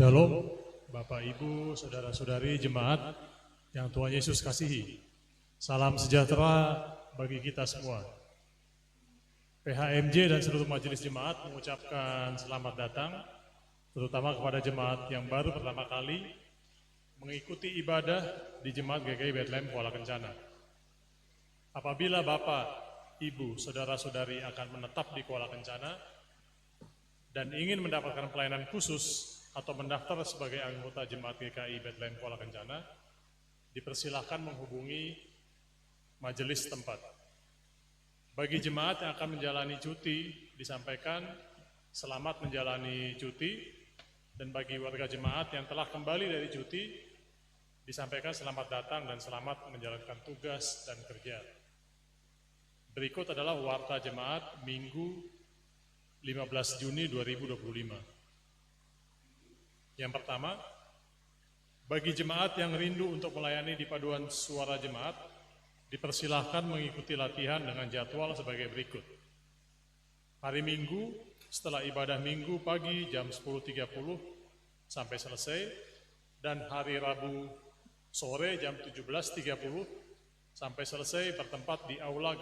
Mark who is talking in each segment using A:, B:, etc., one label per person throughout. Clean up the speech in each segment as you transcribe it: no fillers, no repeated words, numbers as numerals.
A: Shalom, Bapak Ibu, Saudara-saudari jemaat yang Tuhan Yesus kasihi. Salam sejahtera bagi kita semua. PHMJ dan seluruh majelis jemaat mengucapkan selamat datang, terutama kepada jemaat yang baru pertama kali mengikuti ibadah di Jemaat GKI Bethlehem Kuala Kencana. Apabila Bapak, Ibu, Saudara-saudari akan menetap di Kuala Kencana dan ingin mendapatkan pelayanan khusus atau mendaftar sebagai anggota Jemaat GKI Bethlehem Kuala Kencana, dipersilahkan menghubungi majelis tempat. Bagi jemaat yang akan menjalani cuti, disampaikan selamat menjalani cuti, dan bagi warga jemaat yang telah kembali dari cuti, disampaikan selamat datang dan selamat menjalankan tugas dan kerja. Berikut adalah warta jemaat Minggu 15 Juni 2025. Yang pertama, bagi jemaat yang rindu untuk melayani di paduan suara jemaat, dipersilahkan mengikuti latihan dengan jadwal sebagai berikut. Hari Minggu, setelah ibadah Minggu pagi jam 10.30 sampai selesai, dan hari Rabu sore jam 17.30 sampai selesai bertempat di Aula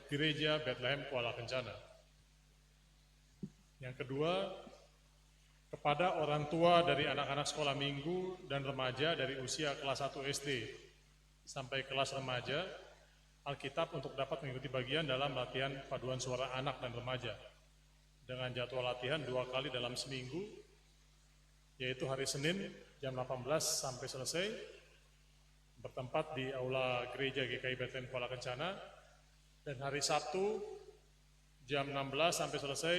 A: Gereja Bethlehem Kuala Kencana. Yang kedua, kepada orang tua dari anak-anak sekolah minggu dan remaja dari usia kelas 1 SD sampai kelas remaja, Alkitab untuk dapat mengikuti bagian dalam latihan paduan suara anak dan remaja dengan jadwal latihan 2 kali dalam seminggu, yaitu hari Senin jam 18 sampai selesai bertempat di Aula Gereja GKI Bethlehem Kuala Kencana, dan hari Sabtu jam 16 sampai selesai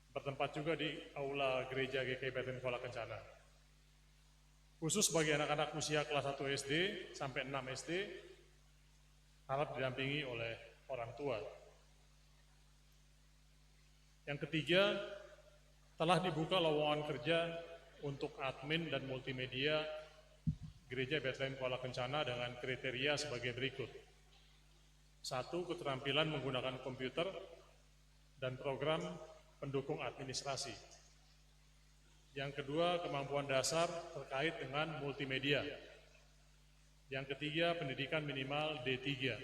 A: bertempat juga di Aula Gereja GKI Bethlehem Kuala Kencana. Khusus bagi anak-anak usia kelas 1 SD sampai 6 SD, harap didampingi oleh orang tua. Yang ketiga, telah dibuka lowongan kerja untuk admin dan multimedia Gereja Bethlehem Kuala Kencana dengan kriteria sebagai berikut. 1. Keterampilan menggunakan komputer dan program pendukung administrasi. Yang kedua, kemampuan dasar terkait dengan multimedia. Yang ketiga, pendidikan minimal D3.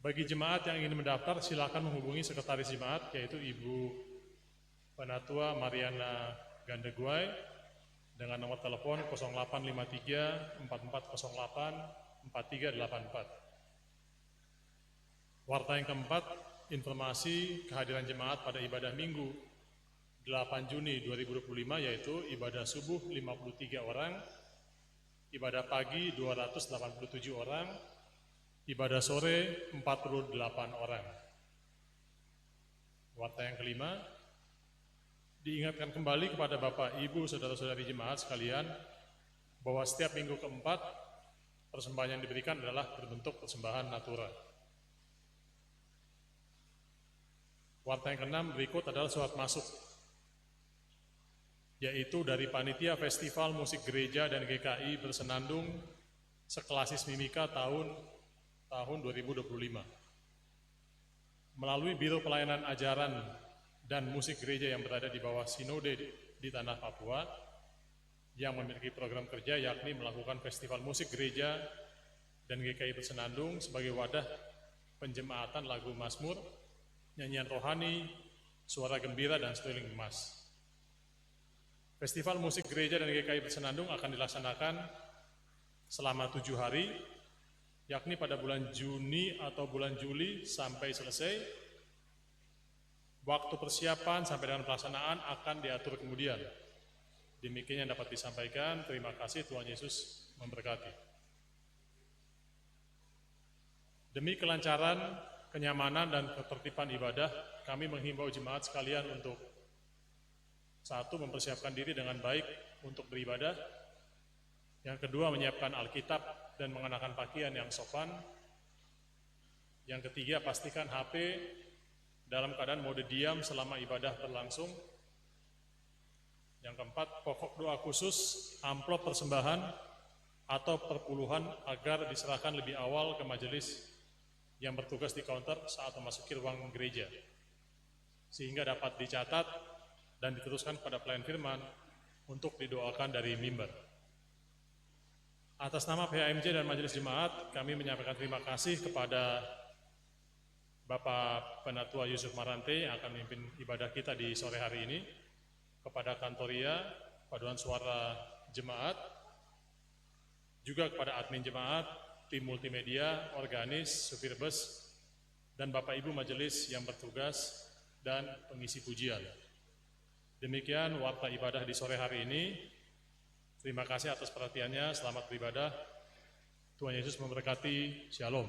A: Bagi jemaat yang ingin mendaftar, silakan menghubungi sekretaris jemaat, yaitu Ibu Penatua Mariana Gandeguai dengan nomor telepon 0853 4408 4384. Warta yang keempat, informasi kehadiran jemaat pada ibadah Minggu 8 Juni 2025, yaitu ibadah subuh 53 orang, ibadah pagi 287 orang, ibadah sore 48 orang. Warta yang kelima, diingatkan kembali kepada Bapak, Ibu, Saudara-saudari jemaat sekalian bahwa setiap minggu keempat persembahan yang diberikan adalah berbentuk persembahan natura. Warta yang keenam, berikut adalah surat masuk, yaitu dari Panitia Festival Musik Gereja dan GKI Bersenandung Seklasis Mimika tahun 2025. Melalui Biro Pelayanan Ajaran dan Musik Gereja yang berada di bawah Sinode di Tanah Papua, yang memiliki program kerja yakni melakukan Festival Musik Gereja dan GKI Bersenandung sebagai wadah penjemaatan lagu Mazmur, nyanyian rohani, suara gembira, dan seruling emas. Festival Musik Gereja dan GKI Bersenandung akan dilaksanakan selama 7 hari, yakni pada bulan Juni atau bulan Juli sampai selesai. Waktu persiapan sampai dengan pelaksanaan akan diatur kemudian. Demikian yang dapat disampaikan. Terima kasih, Tuhan Yesus memberkati. Demi kelancaran, kenyamanan, dan ketertiban ibadah, kami menghimbau jemaat sekalian untuk 1. Mempersiapkan diri dengan baik untuk beribadah. Yang kedua, menyiapkan Alkitab dan mengenakan pakaian yang sopan. Yang ketiga, pastikan HP dalam keadaan mode diam selama ibadah berlangsung. Yang keempat, pokok doa khusus, amplop persembahan atau perpuluhan agar diserahkan lebih awal ke majelis yang bertugas di counter saat memasuki ruang gereja, sehingga dapat dicatat dan diteruskan pada pelayan firman untuk didoakan dari mimbar. Atas nama PHMJ dan Majelis Jemaat, kami menyampaikan terima kasih kepada Bapak Penatua Yusuf Marante yang akan memimpin ibadah kita di sore hari ini, kepada Kantoria, Paduan Suara Jemaat, juga kepada admin jemaat, tim multimedia, organis, supir bus, dan Bapak Ibu Majelis yang bertugas dan pengisi pujian. Demikian warta ibadah di sore hari ini. Terima kasih atas perhatiannya, selamat beribadah. Tuhan Yesus memberkati, Shalom.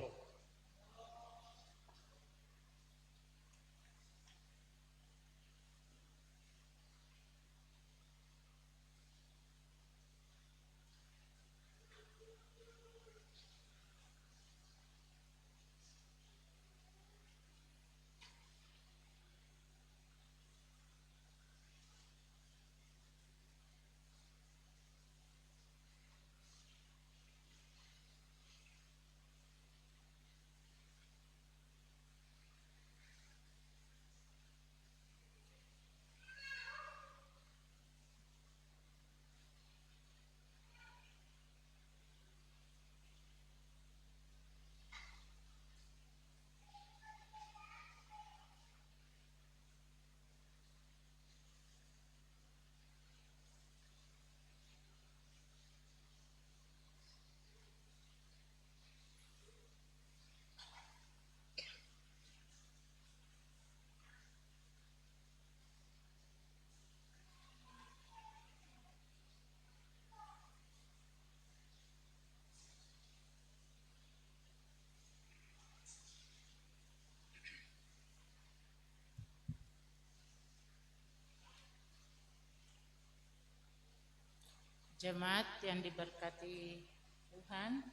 B: Jemaat yang diberkati Tuhan,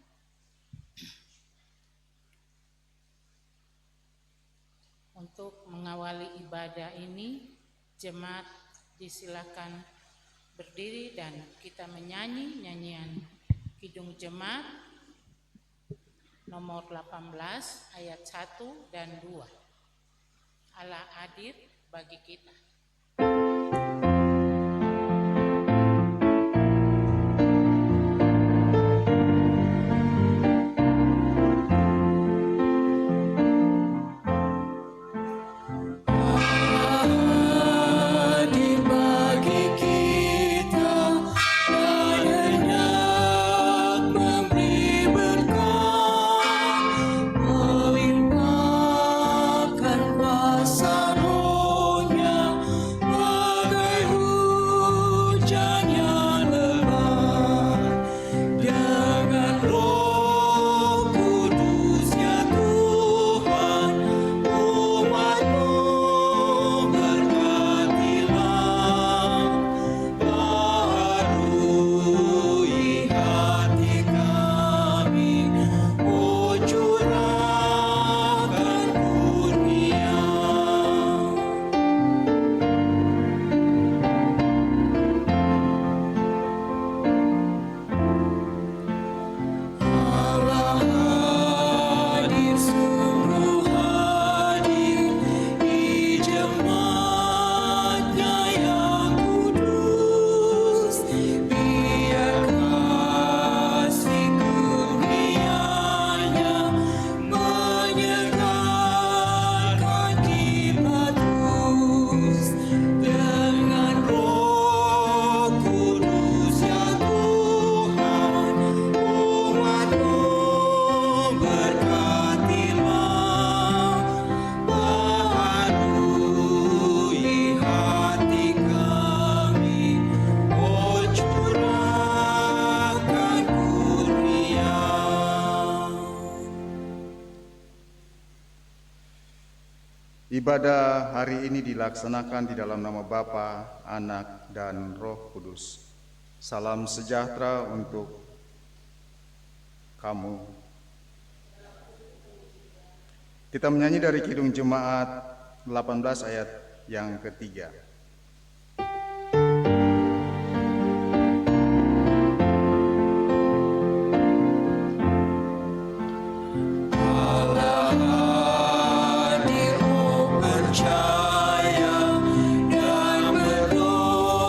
B: untuk mengawali ibadah ini, jemaat disilakan berdiri dan kita menyanyi nyanyian Kidung Jemaat nomor 18 ayat 1 dan 2. Allah hadir bagi kita.
C: Ibadah hari ini dilaksanakan di dalam nama Bapa, Anak, dan Roh Kudus. Salam sejahtera untuk kamu. Kita menyanyi dari Kidung Jemaat 18 ayat yang ketiga.
D: Percaya dan berdoa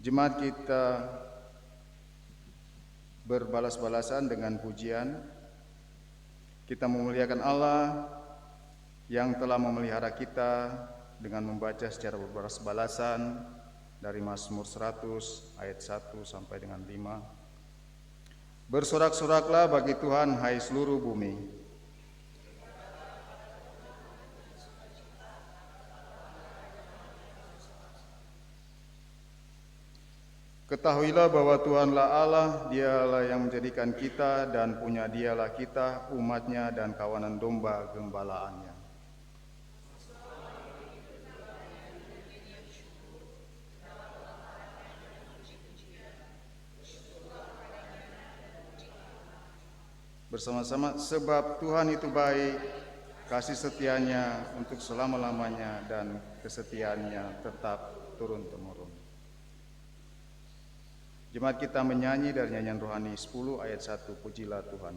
C: Jemaat kita berbalas-balasan dengan pujian. Kita memuliakan Allah yang telah memelihara kita dengan membaca secara berbalas-balasan dari Mazmur 100 ayat 1 sampai dengan 5. Bersorak-soraklah bagi Tuhan, hai seluruh bumi. Ketahuilah bahwa Tuhanlah Allah, Dialah yang menjadikan kita dan punya Dialah kita, umatnya dan kawanan domba gembalaannya. Bersama-sama, sebab Tuhan itu baik, kasih setianya untuk selama-lamanya dan kesetiaannya tetap turun-temurun. Jemaat kita menyanyi dari nyanyian rohani 10 ayat 1, pujilah Tuhan.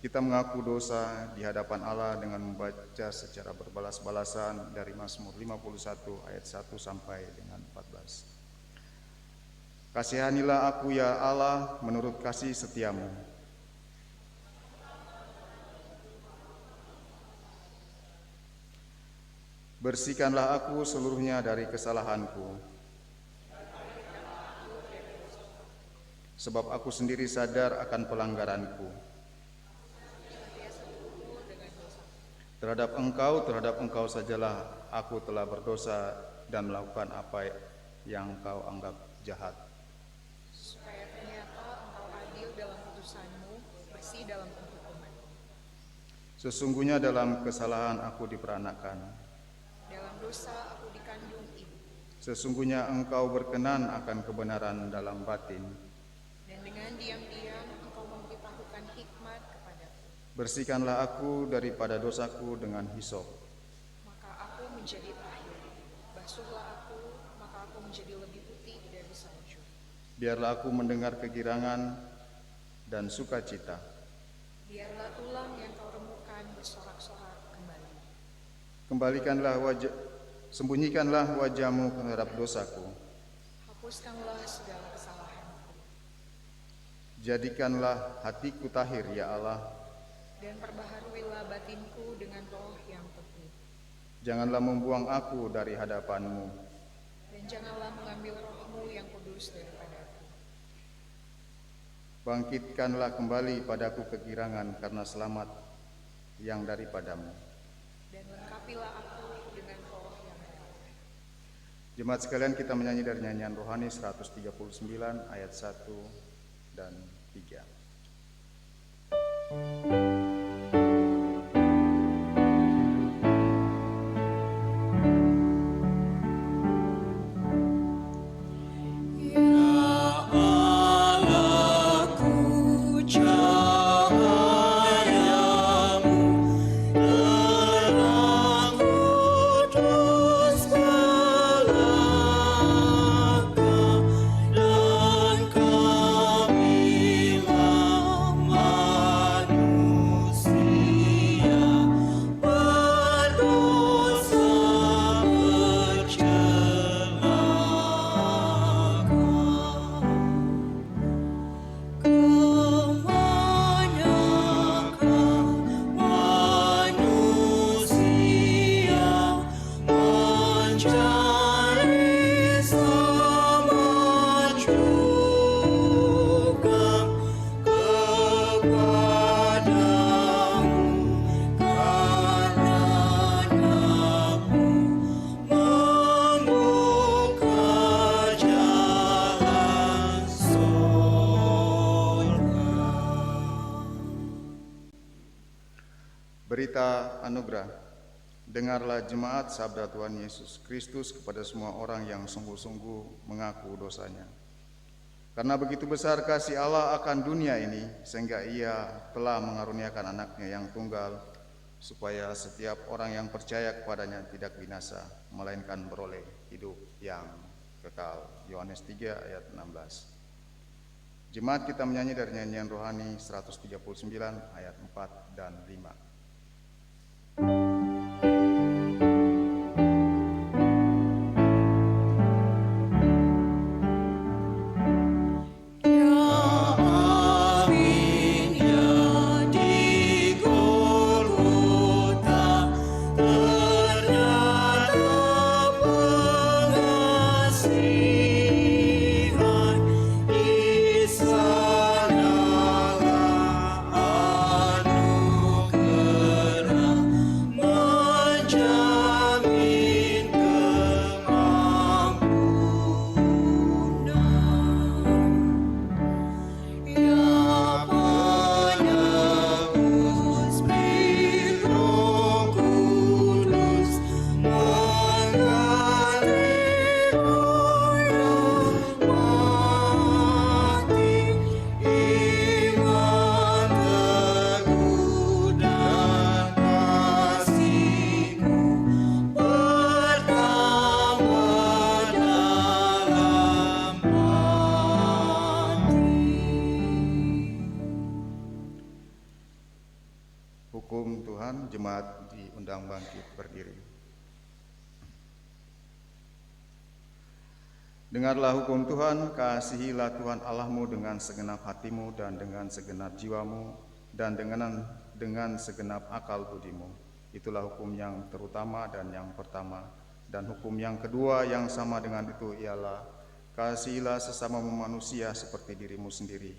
C: Kita mengaku dosa di hadapan Allah dengan membaca secara berbalas-balasan dari Mazmur 51 ayat 1 sampai dengan 14. Kasihanilah aku ya Allah menurut kasih setiamu. Bersihkanlah aku seluruhnya dari kesalahanku. Sebab aku sendiri sadar akan pelanggaranku. Terhadap engkau sajalah aku telah berdosa dan melakukan apa yang engkau anggap jahat.
D: Supaya ternyata engkau adil dalam putusanmu, bersih dalam penghukumanmu.
C: Sesungguhnya dalam kesalahan aku diperanakan.
D: Dalam dosa aku dikandung ibu.
C: Sesungguhnya engkau berkenan akan kebenaran dalam batin.
D: Dan dengan diam-diam engkau memberitahukan hikmat kepadaku.
C: Bersihkanlah aku daripada dosaku dengan hisop.
D: Maka aku menjadi tahir. Basuhlah aku, maka aku menjadi lebih putih dari salju.
C: Biarlah aku mendengar kegirangan dan sukacita.
D: Biarlah tulang yang kau remukan bersorak-sorak kembali.
C: Sembunyikanlah wajahmu terhadap dosaku.
D: Hapuskanlah segala kesalahanku.
C: Jadikanlah hatiku tahir ya Allah.
D: Dan perbaharuilah batinku dengan roh yang teguh.
C: Janganlah membuang aku dari hadapanmu.
D: Dan janganlah mengambil rohmu yang kudus daripadaku.
C: Bangkitkanlah kembali padaku kegirangan karena selamat yang daripadamu.
D: Dan lengkapilah aku dengan roh yang baru.
C: Jemaat sekalian, kita menyanyi dari nyanyian rohani 139 ayat 1 dan 3.
E: Dan kami manusia
C: Berita anugerah. Dengarlah jemaat sabda Tuhan Yesus Kristus kepada semua orang yang sungguh-sungguh mengaku dosanya. Karena begitu besar kasih Allah akan dunia ini, sehingga Ia telah mengaruniakan anaknya yang tunggal, supaya setiap orang yang percaya kepadanya tidak binasa, melainkan beroleh hidup yang kekal. Yohanes 3 ayat 16. Jemaat kita menyanyi dari nyanyian rohani 139 ayat 4 dan 5. Hukum Tuhan, jemaat diundang bangkit berdiri. Dengarlah hukum Tuhan, kasihilah Tuhan Allahmu dengan segenap hatimu dan dengan segenap jiwamu dan dengan segenap akal budimu. Itulah hukum yang terutama dan yang pertama. Dan hukum yang kedua yang sama dengan itu ialah kasihilah sesamamu manusia seperti dirimu sendiri.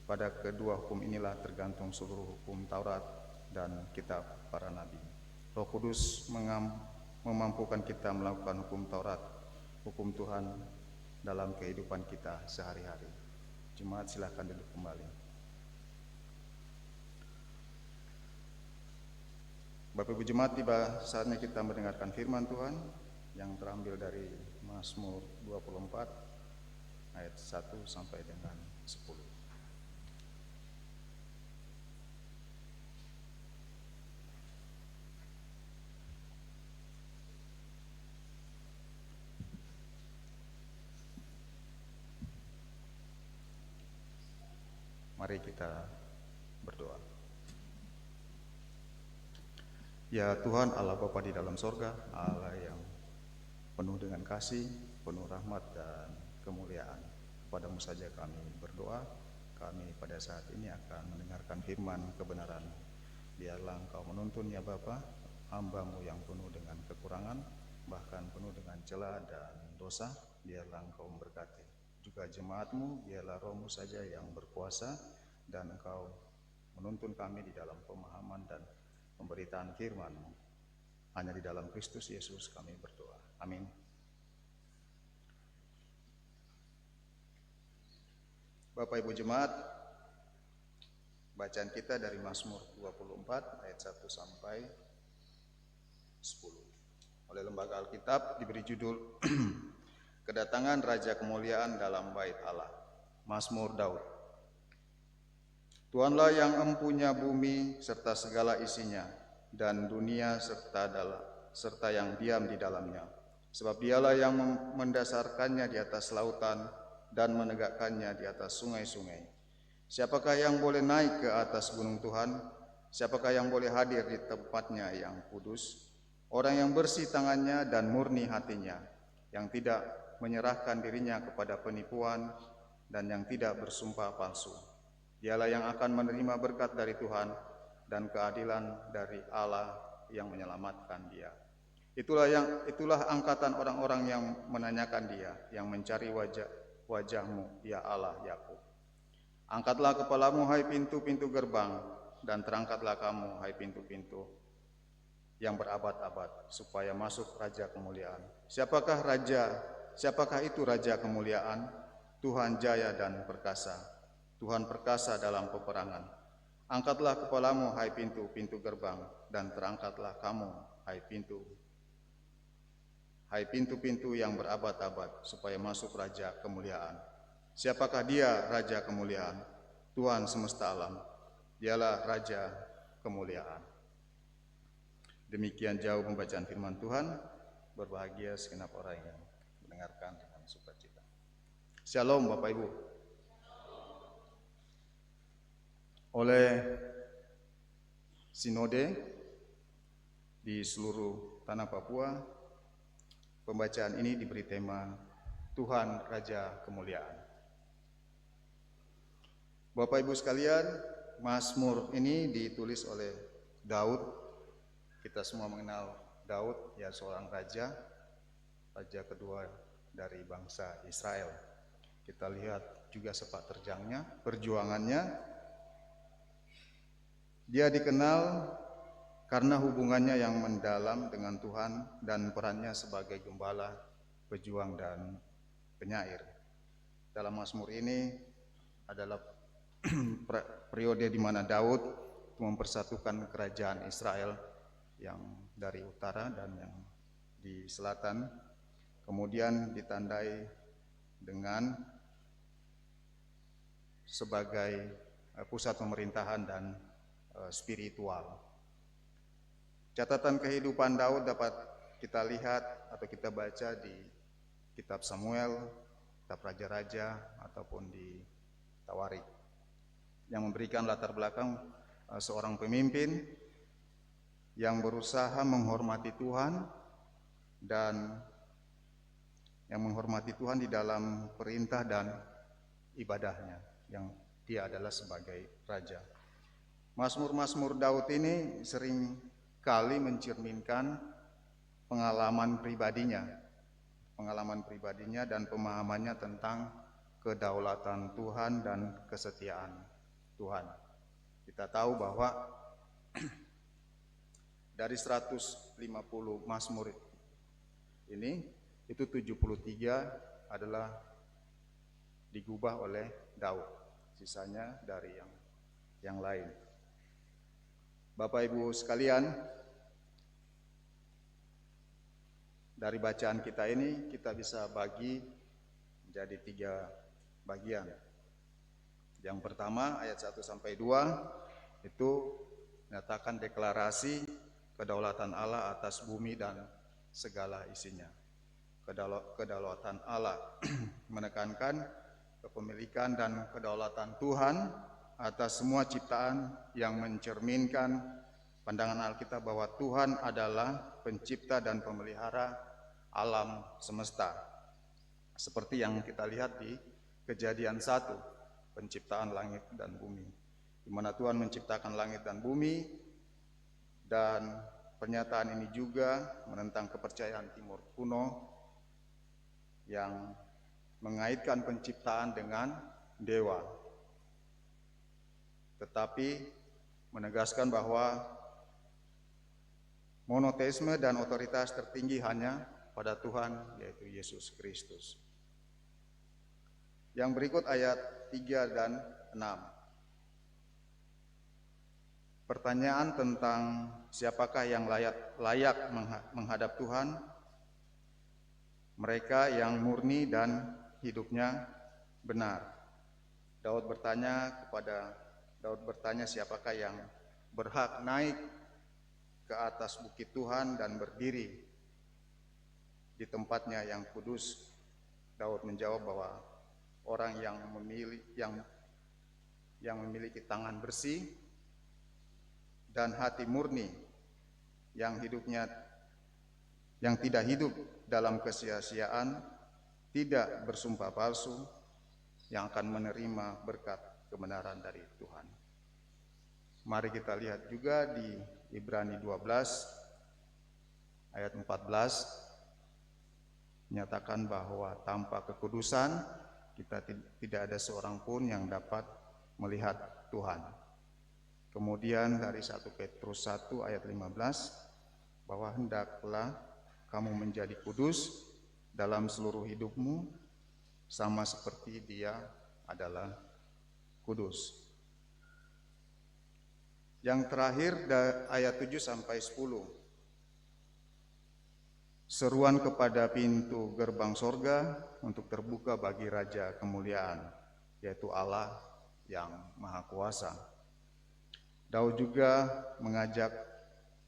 C: Pada kedua hukum inilah tergantung seluruh hukum Taurat dan kitab para nabi. Roh Kudus memampukan kita melakukan hukum Taurat, hukum Tuhan dalam kehidupan kita sehari-hari. Jemaat silakan duduk kembali. Bapak Ibu Jemaat, tiba saatnya kita mendengarkan firman Tuhan yang terambil dari Mazmur 24 ayat 1 sampai dengan 10. Mari kita berdoa. Ya Tuhan Allah Bapa di dalam sorga, Allah yang penuh dengan kasih, penuh rahmat dan kemuliaan, kepadamu saja kami berdoa. Kami pada saat ini akan mendengarkan firman kebenaran. Biarlah Engkau menuntun ya Bapa, hamba-Mu yang penuh dengan kekurangan, bahkan penuh dengan celah dan dosa. Biarlah Engkau memberkati juga jemaat-Mu, biarlah Roh-Mu saja yang berkuasa, dan Engkau menuntun kami di dalam pemahaman dan pemberitaan firman-Mu. Hanya di dalam Kristus Yesus kami berdoa. Amin. Bapak Ibu Jemaat, bacaan kita dari Mazmur 24 ayat 1 sampai 10. Oleh Lembaga Alkitab diberi judul Kedatangan Raja Kemuliaan dalam Bait Allah. Mazmur Daud. Tuhanlah yang empunya bumi serta segala isinya, dan dunia serta yang diam di dalamnya. Sebab Dialah yang mendasarkannya di atas lautan dan menegakkannya di atas sungai-sungai. Siapakah yang boleh naik ke atas gunung Tuhan? Siapakah yang boleh hadir di tempatnya yang kudus? Orang yang bersih tangannya dan murni hatinya, yang tidak menyerahkan dirinya kepada penipuan dan yang tidak bersumpah palsu. Dialah yang akan menerima berkat dari Tuhan dan keadilan dari Allah yang menyelamatkan dia. Itulah angkatan orang-orang yang menanyakan dia, yang mencari wajah-Mu, ya Allah Yakub. Angkatlah kepalamu, hai pintu-pintu gerbang, dan terangkatlah kamu, hai pintu-pintu yang berabad-abad, supaya masuk Raja Kemuliaan. Siapakah itu Raja Kemuliaan? Tuhan jaya dan perkasa, Tuhan perkasa dalam peperangan. Angkatlah kepalamu, hai pintu-pintu gerbang, dan terangkatlah kamu, hai pintu-pintu yang berabad-abad, supaya masuk Raja kemuliaan. Siapakah dia, Raja kemuliaan? Tuhan semesta alam, dialah Raja kemuliaan. Demikian jauh pembacaan firman Tuhan. Berbahagia segenap orang yang mendengarkan dengan sukacita. Shalom Bapak Ibu. Oleh sinode di seluruh tanah Papua, pembacaan ini diberi tema Tuhan Raja Kemuliaan. Bapak Ibu sekalian, Mazmur ini ditulis oleh Daud. Kita semua mengenal Daud, ya seorang raja kedua dari bangsa Israel. Kita lihat juga sepak terjangnya, perjuangannya. Dia dikenal karena hubungannya yang mendalam dengan Tuhan dan perannya sebagai gembala, pejuang, dan penyair. Dalam Mazmur ini adalah periode di mana Daud mempersatukan kerajaan Israel yang dari utara dan yang di selatan, kemudian ditandai dengan sebagai pusat pemerintahan dan spiritual. Catatan kehidupan Daud dapat kita lihat atau kita baca di kitab Samuel, kitab Raja-Raja, ataupun di Tawarik, yang memberikan latar belakang seorang pemimpin yang berusaha menghormati Tuhan dan yang menghormati Tuhan di dalam perintah dan ibadahnya, yang dia adalah sebagai raja. Mazmur-mazmur Daud ini sering kali mencerminkan pengalaman pribadinya dan pemahamannya tentang kedaulatan Tuhan dan kesetiaan Tuhan. Kita tahu bahwa dari 150 mazmur ini, itu 73 adalah digubah oleh Daud, sisanya dari yang lain. Bapak Ibu sekalian, dari bacaan kita ini kita bisa bagi menjadi 3 bagian. Yang pertama ayat 1 sampai 2 itu menyatakan deklarasi kedaulatan Allah atas bumi dan segala isinya. Kedaulatan Allah menekankan kepemilikan dan kedaulatan Tuhan atas semua ciptaan, yang mencerminkan pandangan Alkitab bahwa Tuhan adalah pencipta dan pemelihara alam semesta. Seperti yang kita lihat di Kejadian 1, penciptaan langit dan bumi, di mana Tuhan menciptakan langit dan bumi. Dan pernyataan ini juga menentang kepercayaan Timur kuno yang mengaitkan penciptaan dengan dewa, tetapi menegaskan bahwa monoteisme dan otoritas tertinggi hanya pada Tuhan, yaitu Yesus Kristus. Yang berikut ayat 3 dan 6. Pertanyaan tentang siapakah yang layak menghadap Tuhan. Mereka yang murni dan hidupnya benar. Daud bertanya siapakah yang berhak naik ke atas bukit Tuhan dan berdiri di tempatnya yang kudus. Daud menjawab bahwa orang yang memiliki tangan bersih dan hati murni, yang tidak hidup dalam kesia-siaan, tidak bersumpah palsu, yang akan menerima berkat kebenaran dari Tuhan. Mari kita lihat juga di Ibrani 12 ayat 14, menyatakan bahwa tanpa kekudusan kita tidak ada seorang pun yang dapat melihat Tuhan. Kemudian dari 1 Petrus 1 ayat 15, bahwa hendaklah kamu menjadi kudus dalam seluruh hidupmu, sama seperti Dia adalah kudus. Yang terakhir ayat 7 sampai 10. Seruan kepada pintu gerbang sorga untuk terbuka bagi Raja kemuliaan, yaitu Allah yang Maha Kuasa. Daud juga mengajak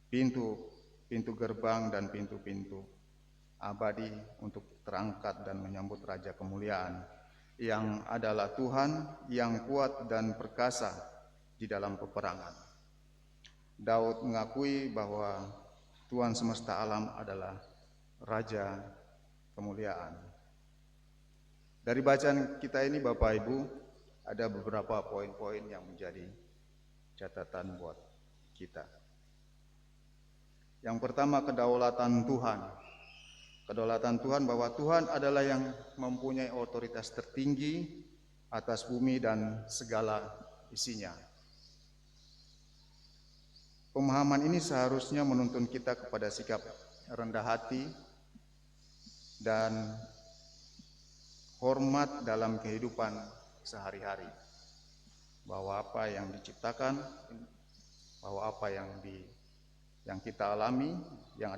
C: pintu gerbang dan pintu-pintu abadi untuk terangkat dan menyambut Raja kemuliaan, yang adalah Tuhan yang kuat dan perkasa di dalam peperangan. Daud mengakui bahwa Tuhan semesta alam adalah Raja kemuliaan. Dari bacaan kita ini Bapak Ibu, ada beberapa poin-poin yang menjadi catatan buat kita. Yang pertama, kedaulatan Tuhan. Kedaulatan Tuhan, bahwa Tuhan adalah yang mempunyai otoritas tertinggi atas bumi dan segala isinya. Pemahaman ini seharusnya menuntun kita kepada sikap rendah hati dan hormat dalam kehidupan sehari-hari, bahwa apa yang diciptakan, bahwa apa yang kita alami, yang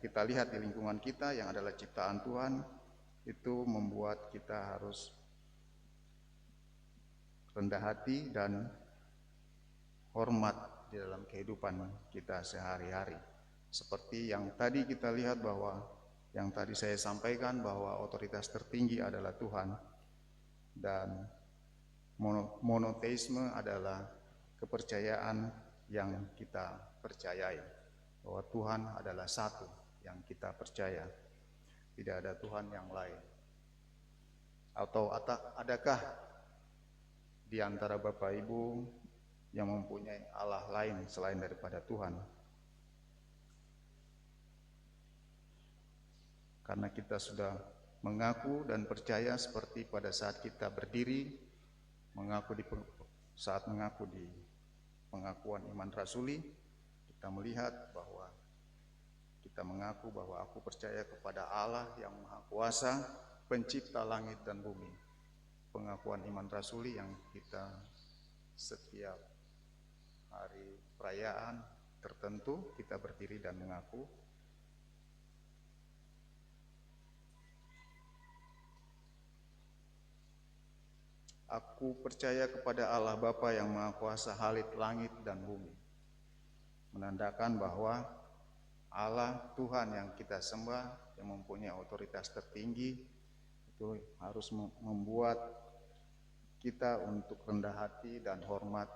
C: kita lihat di lingkungan kita, yang adalah ciptaan Tuhan, itu membuat kita harus rendah hati dan hormat di dalam kehidupan kita sehari-hari. Seperti yang tadi kita lihat, bahwa yang tadi saya sampaikan, bahwa otoritas tertinggi adalah Tuhan, dan monoteisme adalah kepercayaan yang kita percayai, bahwa Tuhan adalah satu yang kita percaya, tidak ada Tuhan yang lain. Atau adakah di antara Bapak Ibu yang mempunyai Allah lain selain daripada Tuhan? Karena kita sudah mengaku dan percaya, seperti pada saat kita berdiri, saat mengaku di pengakuan iman rasuli, kita melihat bahwa kita mengaku bahwa aku percaya kepada Allah yang Maha Kuasa, pencipta langit dan bumi. Pengakuan iman rasuli yang kita setiap hari perayaan tertentu kita berdiri dan mengaku. Aku percaya kepada Allah Bapa yang Maha Kuasa, Halik langit dan bumi. Menandakan bahwa Allah Tuhan yang kita sembah, yang mempunyai otoritas tertinggi, itu harus membuat kita untuk rendah hati dan hormat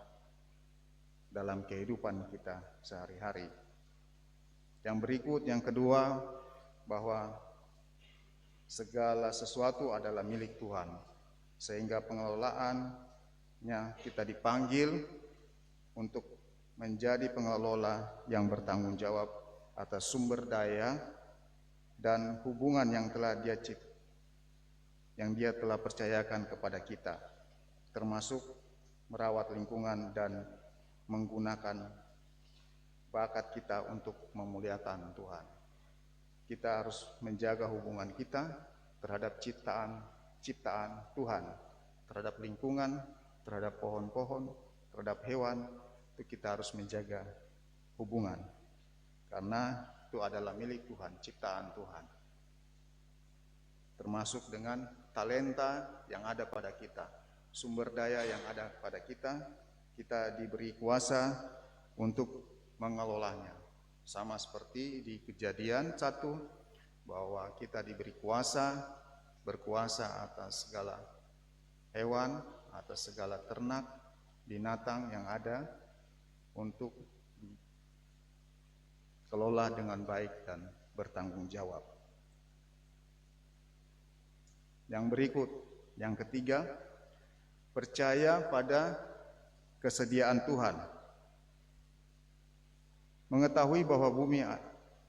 C: dalam kehidupan kita sehari-hari. Yang berikut, yang kedua, bahwa segala sesuatu adalah milik Tuhan, sehingga pengelolaannya kita dipanggil untuk menjadi pengelola yang bertanggung jawab atas sumber daya dan hubungan yang dia telah percayakan kepada kita, termasuk merawat lingkungan dan menggunakan bakat kita untuk memuliakan Tuhan. Kita harus menjaga hubungan kita terhadap ciptaan Tuhan, terhadap lingkungan, terhadap pohon-pohon, terhadap hewan. Itu kita harus menjaga hubungan, karena itu adalah milik Tuhan, ciptaan Tuhan. Termasuk dengan talenta yang ada pada kita, sumber daya yang ada pada kita, kita diberi kuasa untuk mengelolanya. Sama seperti di Kejadian 1, bahwa kita diberi berkuasa atas segala hewan, atas segala ternak, binatang yang ada, untuk dikelola dengan baik dan bertanggung jawab. Yang berikut, yang ketiga, percaya pada kesediaan Tuhan. Mengetahui bahwa bumi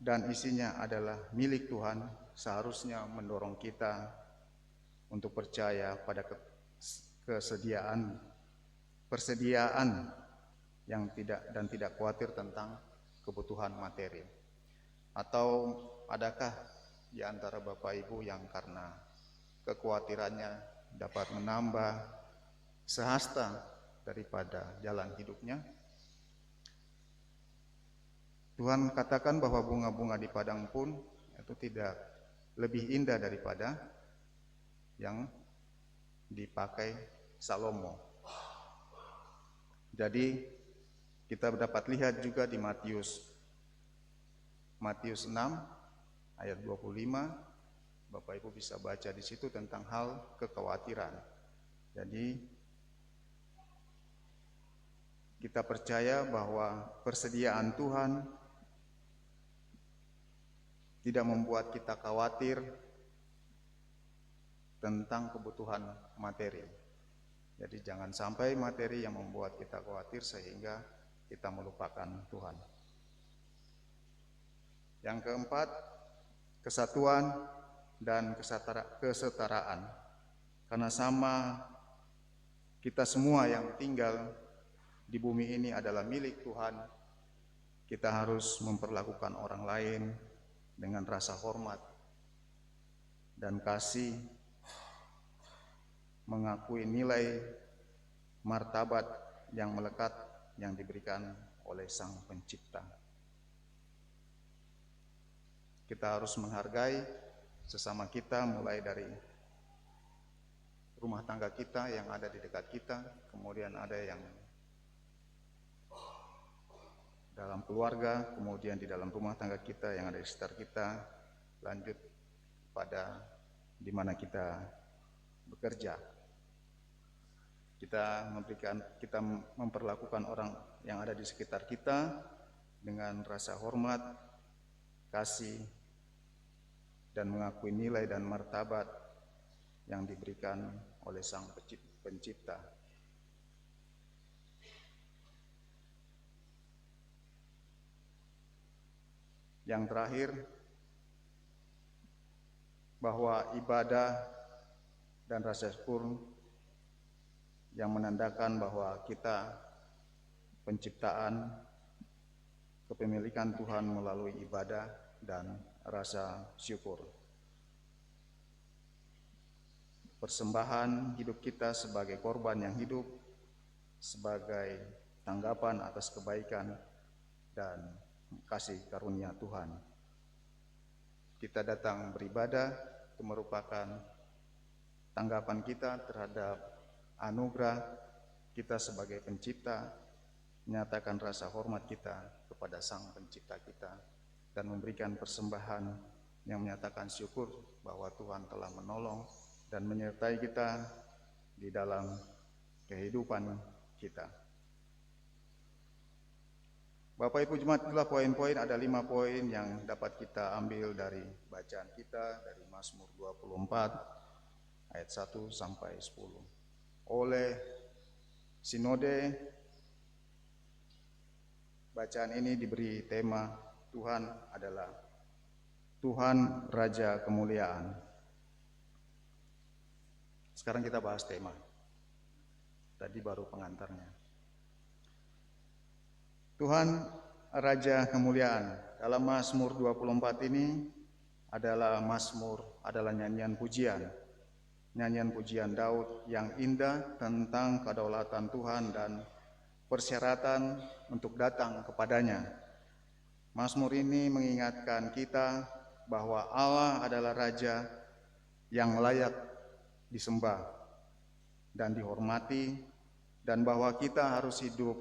C: dan isinya adalah milik Tuhan seharusnya mendorong kita untuk percaya pada persediaan yang tidak khawatir tentang kebutuhan materi. Atau adakah di antara Bapak Ibu yang karena kekhawatirannya dapat menambah sehasta daripada jalan hidupnya. Tuhan katakan bahwa bunga-bunga di padang pun itu tidak lebih indah daripada yang dipakai Salomo. Jadi kita dapat lihat juga di Matius 6 ayat 25, Bapak Ibu bisa baca di situ tentang hal kekhawatiran. Jadi kita percaya bahwa persediaan Tuhan tidak membuat kita khawatir tentang kebutuhan materi. Jadi jangan sampai materi yang membuat kita khawatir sehingga kita melupakan Tuhan. Yang keempat, kesatuan dan kesetaraan. Karena sama kita semua yang tinggal di bumi ini adalah milik Tuhan, kita harus memperlakukan orang lain dengan rasa hormat dan kasih, mengakui nilai martabat yang melekat yang diberikan oleh Sang Pencipta. Kita harus menghargai sesama kita, mulai dari rumah tangga kita yang ada di dekat kita, kemudian ada yang dalam keluarga, kemudian di dalam rumah tangga kita yang ada di sekitar kita, lanjut pada di mana kita bekerja. Kita memperlakukan orang yang ada di sekitar kita dengan rasa hormat, kasih, dan mengakui nilai dan martabat yang diberikan oleh Sang Pencipta. Yang terakhir, bahwa ibadah dan rasa syukur yang menandakan bahwa kita penciptaan, kepemilikan Tuhan melalui ibadah dan rasa syukur. Persembahan hidup kita sebagai korban yang hidup, sebagai tanggapan atas kebaikan dan kasih karunia Tuhan. Kita datang beribadah, itu merupakan tanggapan kita terhadap anugerah kita sebagai pencipta, menyatakan rasa hormat kita kepada Sang Pencipta kita, dan memberikan persembahan yang menyatakan syukur bahwa Tuhan telah menolong dan menyertai kita di dalam kehidupan kita. Bapak Ibu Jemaat, itulah poin-poin, ada 5 poin yang dapat kita ambil dari bacaan kita dari Mazmur 24 ayat 1 sampai 10. Oleh sinode, bacaan ini diberi tema Tuhan adalah Tuhan Raja Kemuliaan. Sekarang kita bahas tema. Tadi baru pengantarnya. Tuhan Raja Kemuliaan. Dalam Mazmur 24 ini adalah nyanyian pujian. Nyanyian pujian Daud yang indah tentang kedaulatan Tuhan dan persyaratan untuk datang kepadanya. Mazmur ini mengingatkan kita bahwa Allah adalah Raja yang layak disembah dan dihormati, dan bahwa kita harus hidup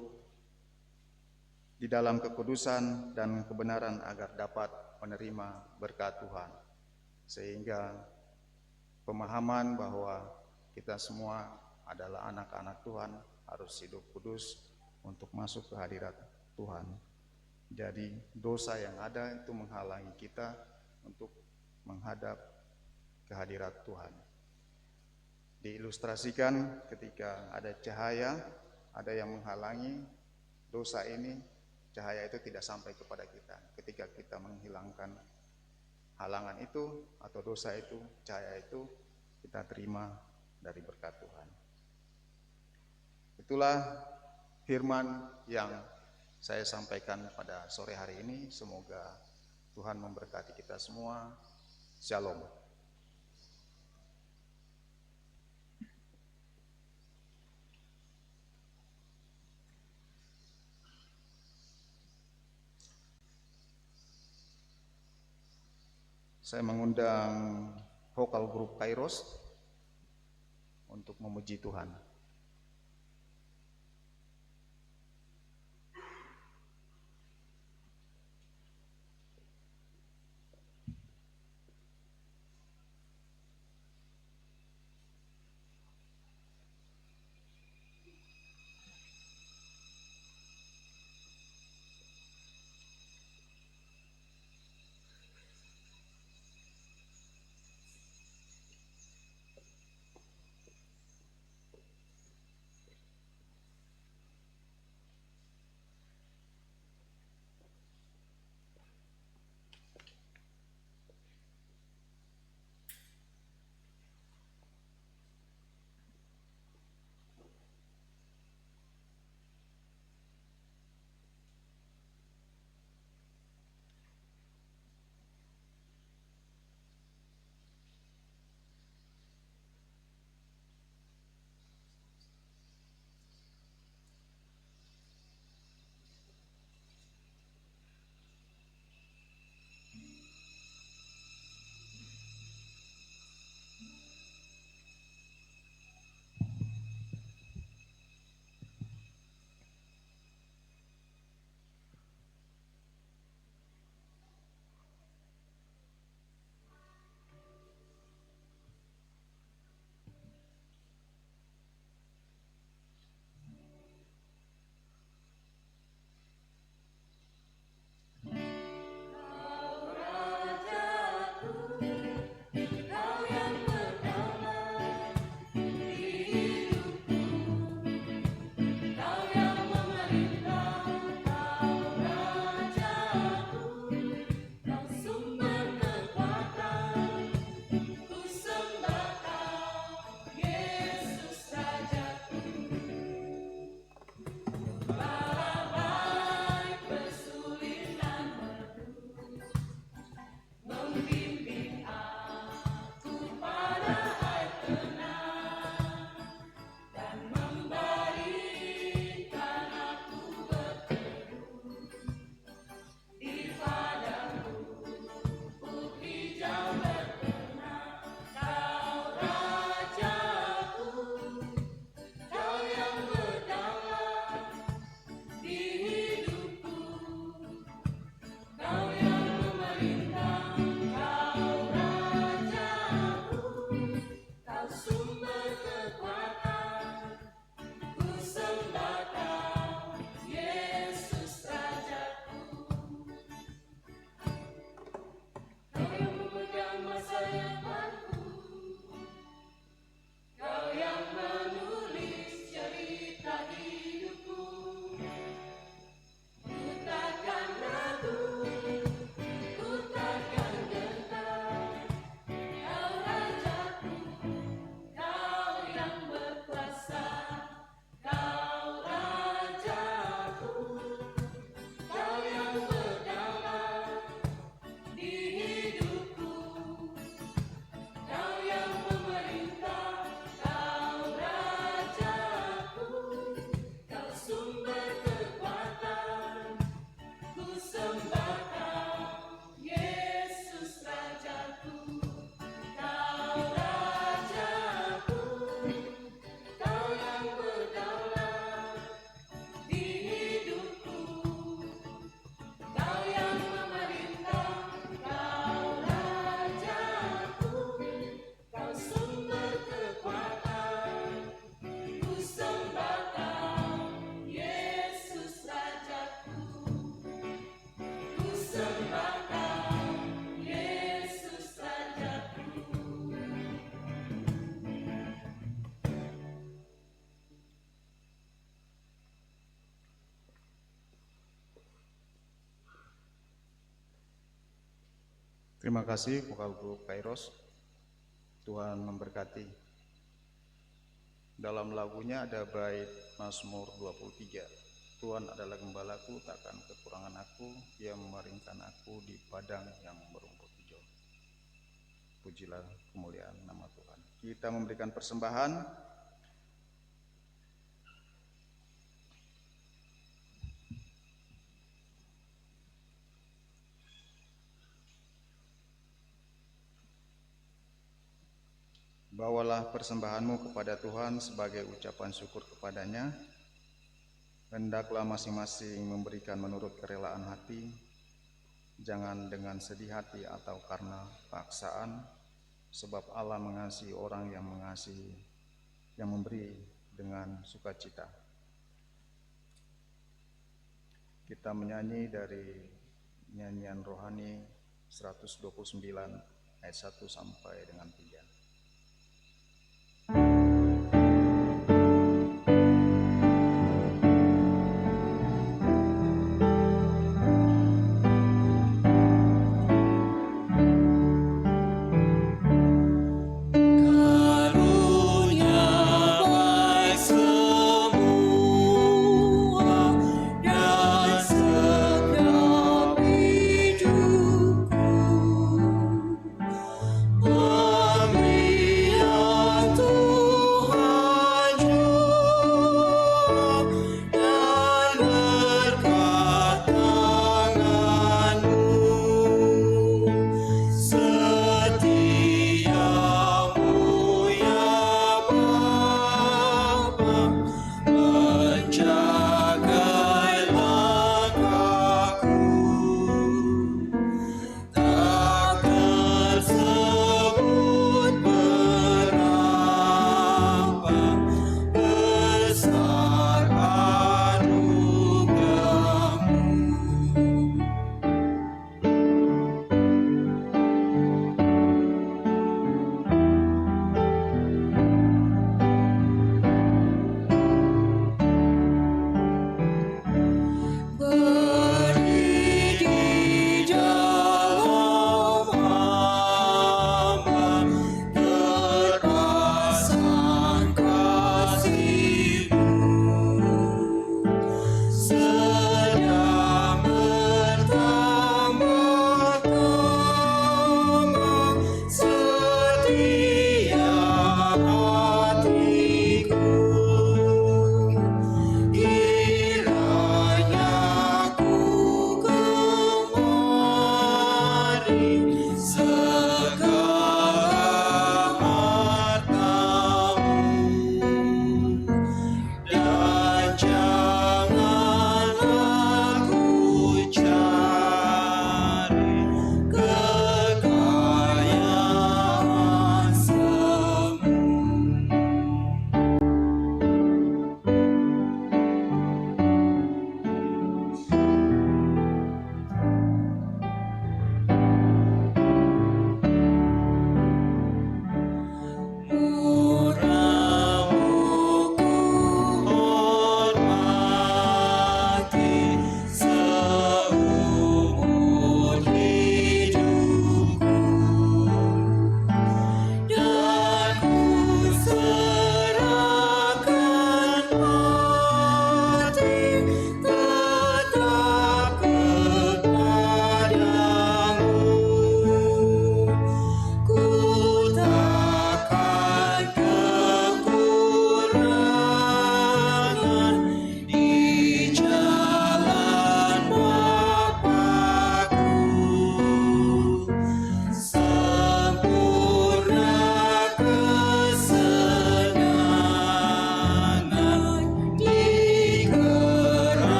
C: di dalam kekudusan dan kebenaran agar dapat menerima berkat Tuhan. Sehingga pemahaman bahwa kita semua adalah anak-anak Tuhan harus hidup kudus untuk masuk ke hadirat Tuhan. Jadi dosa yang ada itu menghalangi kita untuk menghadap ke hadirat Tuhan. Diilustrasikan ketika ada cahaya, ada yang menghalangi dosa ini, cahaya itu tidak sampai kepada kita. Ketika kita menghilangkan halangan itu atau dosa itu, cahaya itu kita terima dari berkat Tuhan. Itulah firman yang saya sampaikan pada sore hari ini. Semoga Tuhan memberkati kita semua. Shalom. Saya mengundang vokal grup Kairos untuk memuji Tuhan. Terima kasih vokal grup Kairos. Tuhan memberkati. Dalam lagunya ada bait Mazmur 23. Tuhan adalah gembalaku, takkan kekurangan aku, Dia memeringkan aku di padang yang berumput hijau. Pujilah kemuliaan nama Tuhan. Kita memberikan persembahan. Bawalah persembahanmu kepada Tuhan sebagai ucapan syukur kepadanya. Hendaklah masing-masing memberikan menurut kerelaan hati, jangan dengan sedih hati atau karena paksaan, sebab Allah mengasihi orang yang memberi dengan sukacita. Kita menyanyi dari nyanyian rohani 129 ayat 1 sampai dengan 3.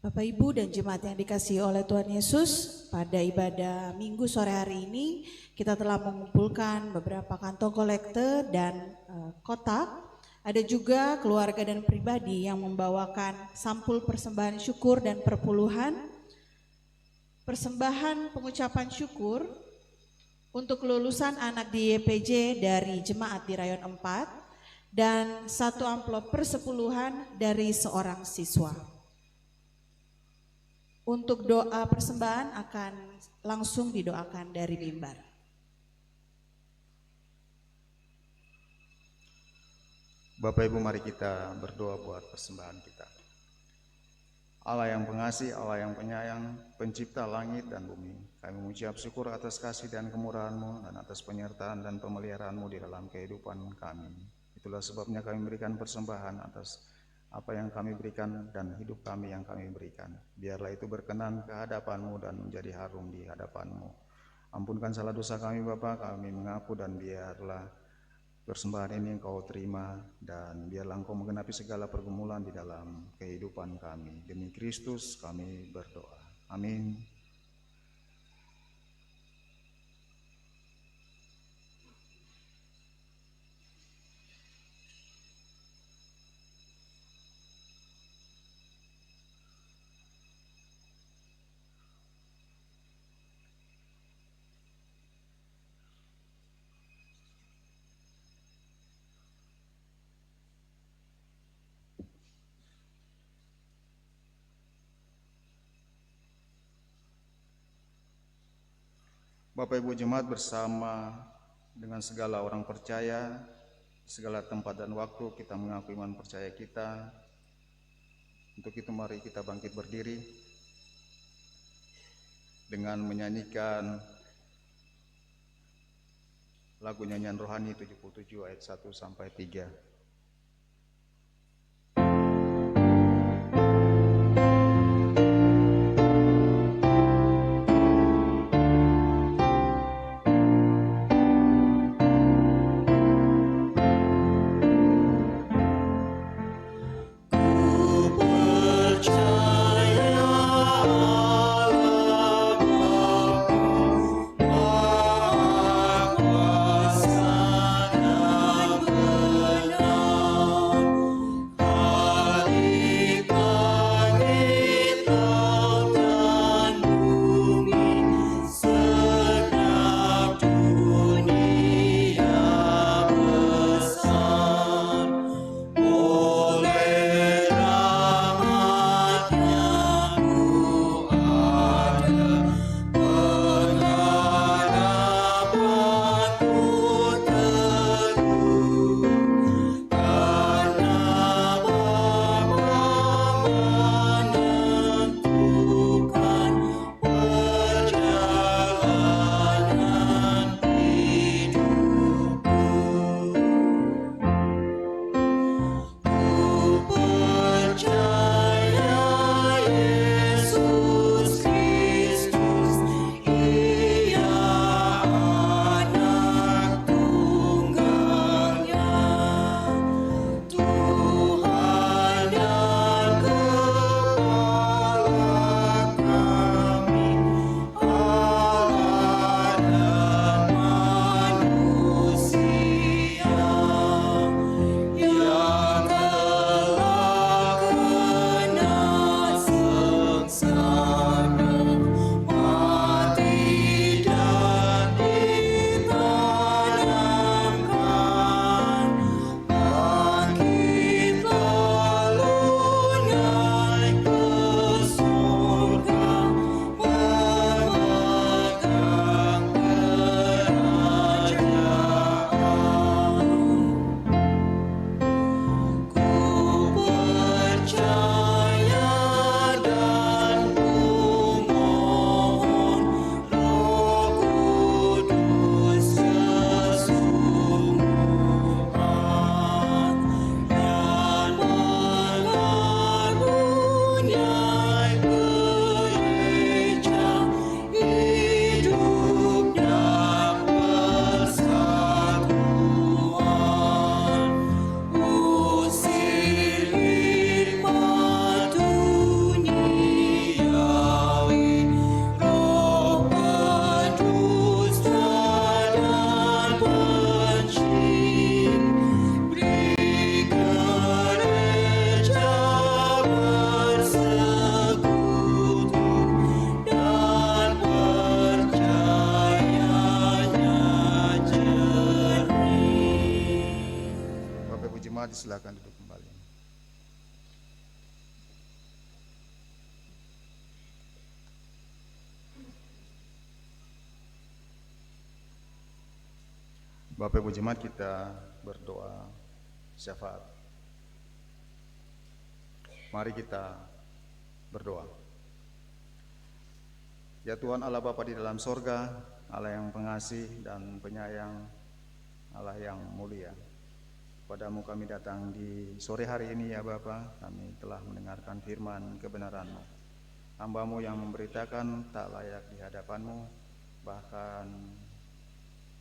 E: Bapak, Ibu, dan jemaat yang dikasihi oleh Tuhan Yesus, pada ibadah Minggu sore hari ini kita telah mengumpulkan beberapa kantong kolekte dan kotak. Ada juga keluarga dan pribadi yang membawakan sampul persembahan syukur dan perpuluhan. Persembahan pengucapan syukur untuk kelulusan anak di YPJ dari jemaat di Rayon 4 dan 1 amplop persepuluhan dari seorang siswa. Untuk doa persembahan akan langsung didoakan dari mimbar.
C: Bapak Ibu, mari kita berdoa buat persembahan kita. Allah yang pengasih, Allah yang penyayang, pencipta langit dan bumi, kami mengucap syukur atas kasih dan kemurahan-Mu dan atas penyertaan dan pemeliharaan-Mu di dalam kehidupan kami. Itulah sebabnya kami memberikan persembahan atas apa yang kami berikan dan hidup kami yang kami berikan. Biarlah itu berkenan ke hadapan-Mu dan menjadi harum di hadapan-Mu. Ampunkan salah dosa kami Bapa, kami mengaku, dan biarlah persembahan ini Engkau terima, dan biarlah Engkau menggenapi segala pergumulan di dalam kehidupan kami. Demi Kristus kami berdoa. Amin. Bapak Ibu Jemaat bersama dengan segala orang percaya, segala tempat dan waktu kita mengaku iman percaya kita. Untuk itu mari kita bangkit berdiri dengan menyanyikan lagu nyanyian rohani 77 ayat 1 sampai 3. Silakan duduk kembali. Bapak Ibu Jemaat, kita berdoa syafaat. Mari kita berdoa. Ya Tuhan Allah Bapa di dalam sorga, Allah yang pengasih dan penyayang, Allah yang mulia. Padamu kami datang di sore hari ini ya Bapa, kami telah mendengarkan firman kebenaran-Mu. Hamba-Mu yang memberitakan tak layak di hadapan-Mu, bahkan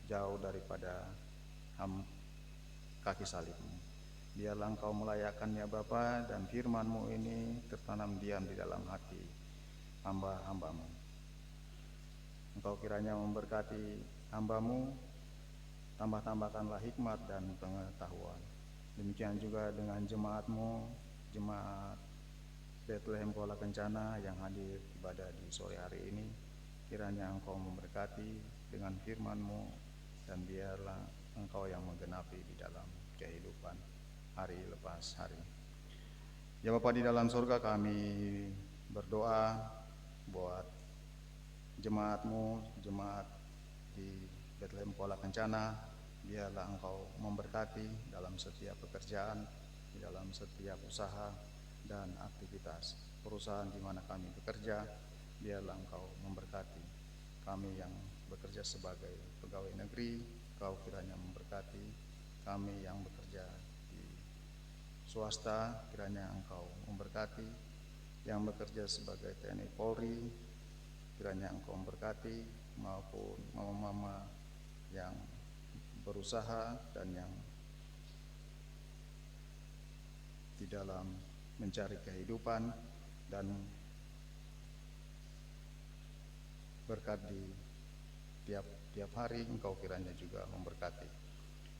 C: jauh daripada kaki salib-Mu. Biarlah Engkau melayakkan ya Bapa, dan firman-Mu ini tertanam diam di dalam hati hamba-hamba-Mu. Engkau kiranya memberkati hamba-Mu, tambah-tambahkanlah hikmat dan pengetahuan. Demikian juga dengan jemaat-Mu, jemaat Bethlehem Kuala Kencana yang hadir ibadah di sore hari ini. Kiranya Engkau memberkati dengan firman-Mu, dan biarlah Engkau yang menggenapi di dalam kehidupan hari lepas hari. Ya Bapa di dalam surga, kami berdoa buat jemaat-Mu, jemaat di Bethlehem Kuala Kencana. Biarlah Engkau memberkati dalam setiap pekerjaan, di dalam setiap usaha dan aktivitas perusahaan di mana kami bekerja. Biarlah Engkau memberkati kami yang bekerja sebagai pegawai negeri. Engkau kiranya memberkati kami yang bekerja di swasta. Kiranya Engkau memberkati yang bekerja sebagai TNI Polri. Kiranya Engkau memberkati, maupun mama-mama yang berusaha dan yang di dalam mencari kehidupan, dan berkat di tiap hari Engkau kiranya juga memberkati.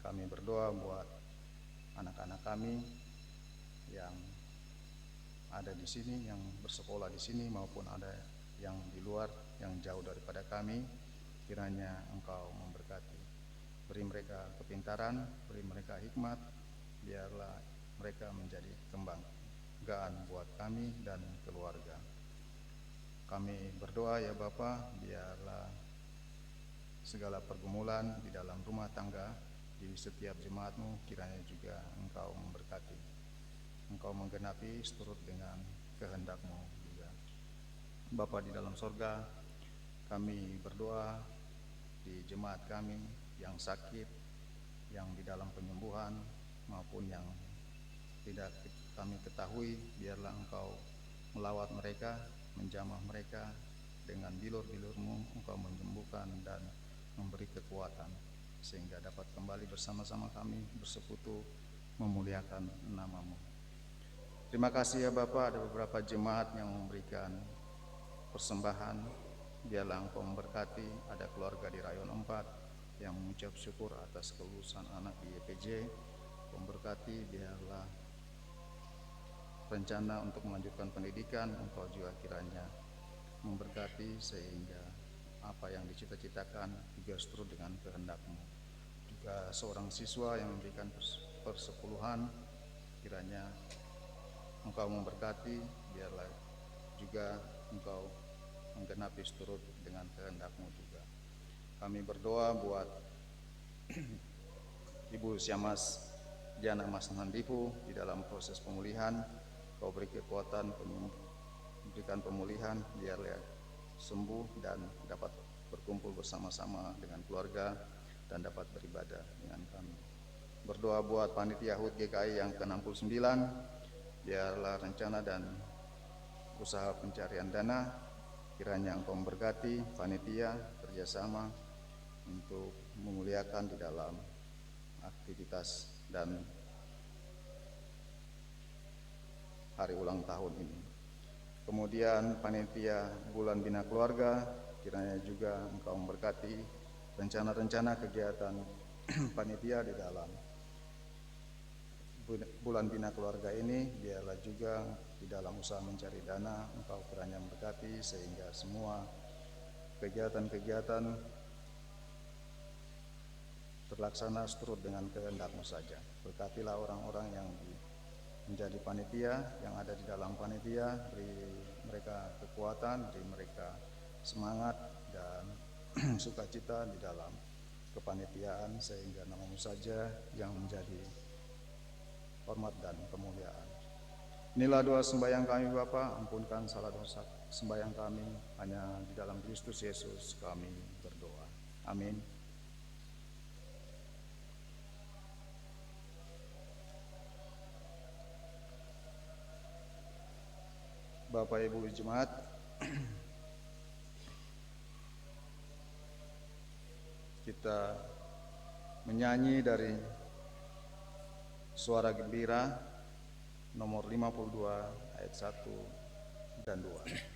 C: Kami berdoa buat anak-anak kami yang ada di sini, yang bersekolah di sini, maupun ada yang di luar, yang jauh daripada kami. Kiranya Engkau memberkati, beri mereka kepintaran, beri mereka hikmat. Biarlah mereka menjadi kebanggaan buat kami dan keluarga. Kami berdoa ya Bapa, biarlah segala pergumulan di dalam rumah tangga di setiap jemaat-Mu kiranya juga Engkau memberkati. Engkau menggenapi seturut dengan kehendak-Mu juga. Bapa di dalam sorga, kami berdoa di jemaat kami yang sakit, yang di dalam penyembuhan, maupun yang tidak kami ketahui. Biarlah Engkau melawat mereka, menjamah mereka dengan bilur-bilur-Mu. Engkau menyembuhkan dan memberi kekuatan, sehingga dapat kembali bersama-sama kami bersekutu memuliakan nama-Mu. Terima kasih ya Bapa, ada beberapa jemaat yang memberikan persembahan. Biarlah Engkau memberkati, ada keluarga di Rayon 4 yang mengucap syukur atas kelulusan anak di YPJ. Memberkati, biarlah rencana untuk melanjutkan pendidikan Engkau juga kiranya memberkati, sehingga apa yang dicita-citakan juga seturut dengan kehendak-Mu. Juga seorang siswa yang memberikan persepuluhan, kiranya Engkau memberkati, biarlah juga Engkau menggenapi seturut dengan kehendak-Mu juga. Kami berdoa buat Ibu Syamas Jana Mas Nandipu di dalam proses pemulihan. Kau beri kekuatan, berikan pemulihan, biarlah sembuh dan dapat berkumpul bersama-sama dengan keluarga dan dapat beribadah dengan kami. Berdoa buat panitia HUT GKI yang ke-69, biarlah rencana dan usaha pencarian dana kiranya Engkau memberkati panitia kerjasama untuk memuliakan di dalam aktivitas dan hari ulang tahun ini. Kemudian panitia Bulan Bina Keluarga, kiranya juga Engkau memberkati rencana-rencana kegiatan panitia di dalam Bulan Bina Keluarga ini. Biarlah juga di dalam usaha mencari dana Engkau kiranya memberkati, sehingga semua kegiatan-kegiatan terlaksana seturut dengan kehendak-Mu saja. Berkatilah orang-orang yang menjadi panitia, yang ada di dalam panitia, beri mereka kekuatan, beri mereka semangat dan sukacita di dalam kepanitiaan, sehingga nama-Mu saja yang menjadi hormat dan kemuliaan. Inilah doa sembahyang kami Bapa, ampunkan salah dosa sembahyang kami, hanya di dalam Kristus Yesus kami berdoa. Amin. Bapak Ibu Jemaat, kita menyanyi dari Suara Gembira nomor 52 ayat 1 dan 2.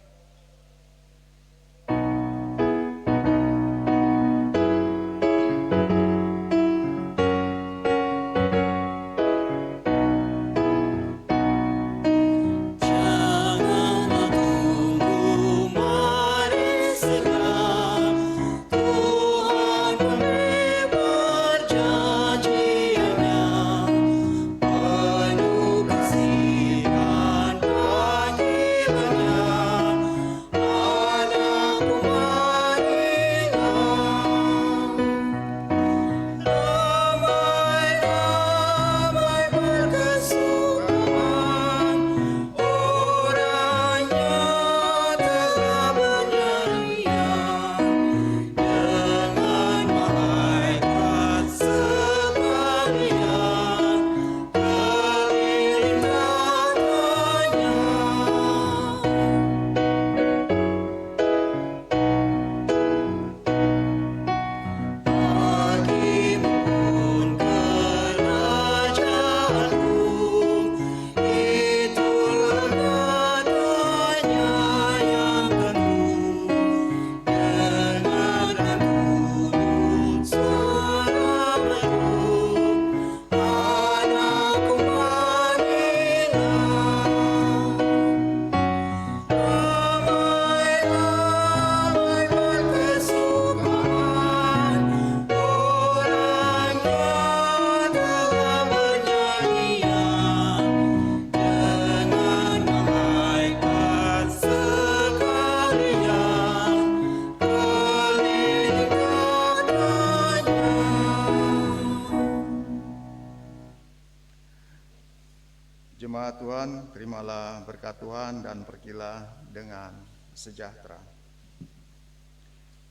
C: Jemaat Tuhan, terimalah berkat Tuhan dan pergilah dengan sejahtera.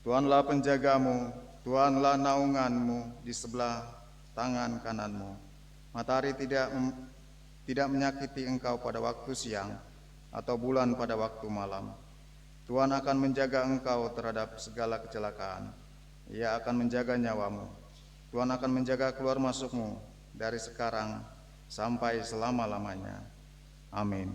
C: Tuhanlah penjagamu, Tuhanlah naunganmu di sebelah tangan kananmu. Matahari tidak menyakiti engkau pada waktu siang, atau bulan pada waktu malam. Tuhan akan menjaga engkau terhadap segala kecelakaan. Ia akan menjaga nyawamu. Tuhan akan menjaga keluar masukmu dari sekarang sampai selama-lamanya. Amin.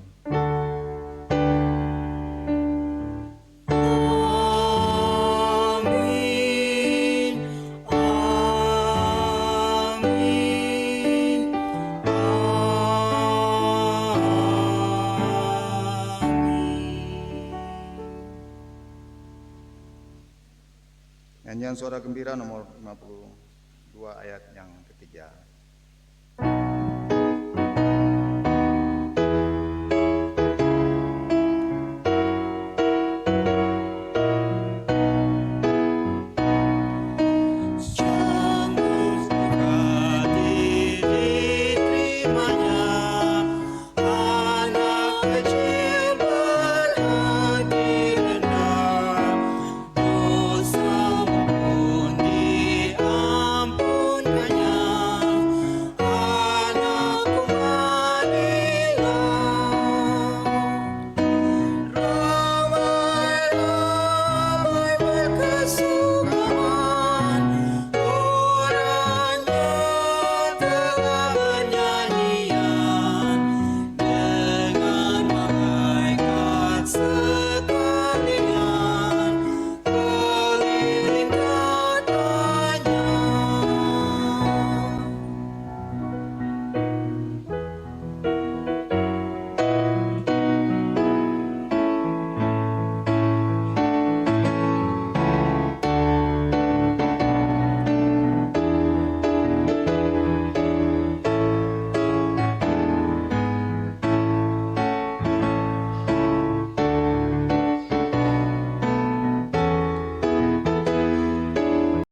C: Nyanyian Suara Gembira nomor 52 ayat yang ketiga.